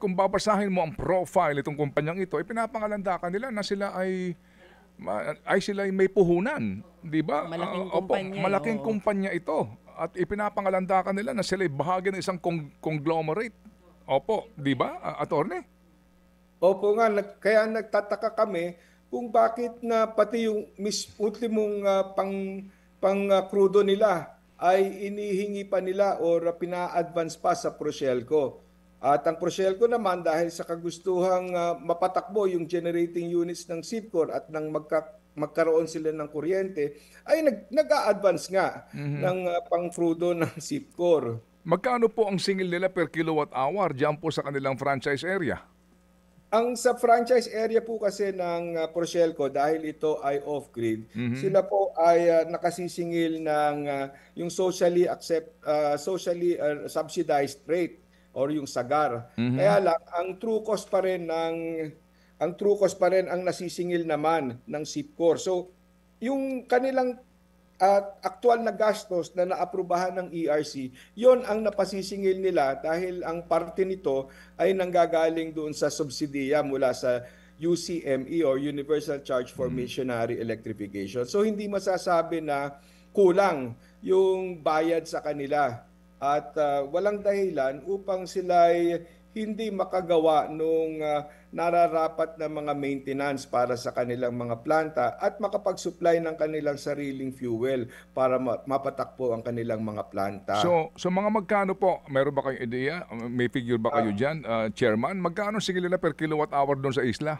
kung babasahin mo ang profile itong kumpanyang ito, ipinapangalandakan nila na sila ay may puhunan, 'di ba? Malaking Opo, kumpanya eh, malaking oo. kumpanya ito at ipinapangalandakan nila na sila ay bahagi ng isang conglomerate. Opo, 'di ba, attorney? Opo nga, kaya nagtataka kami kung bakit na pati yung ultimong pang krudo nila ay inihingi pa nila or pina-advance pa sa Proselco. At ang Proselco naman dahil sa kagustuhang mapatakbo yung generating units ng SIPCOR at nang magkaroon sila ng kuryente ay nag-a-advance nga ng pang-krudo ng SIPCOR. Magkano po ang singil nila per kilowatt hour diyan po sa kanilang franchise area? Ang sa franchise area po kasi ng Proselco dahil ito ay off-grid, sila po ay nakasisingil ng yung socially subsidized rate or yung SAGAR. Kaya lang ang true cost pa rin ang nasisingil naman ng SIPCOR. So yung kanilang aktual na gastos na naaprubahan ng ERC, yon ang napasisingil nila dahil ang parte nito ay nanggagaling doon sa subsidiya mula sa UCME or Universal Charge for Missionary Electrification. So hindi masasabi na kulang yung bayad sa kanila at walang dahilan upang sila ay hindi makagawa nung nararapat na mga maintenance para sa kanilang mga planta at makapag-supply ng kanilang sariling fuel para mapatakbo ang kanilang mga planta. So mga magkano po? Meron ba kayong ideya? May figure ba kayo diyan, Chairman? Magkano singil nila per kilowatt hour doon sa isla?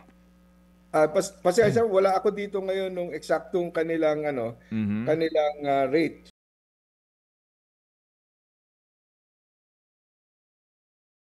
Pasensya, wala ako dito ngayon nung eksaktong kanilang kanilang rate.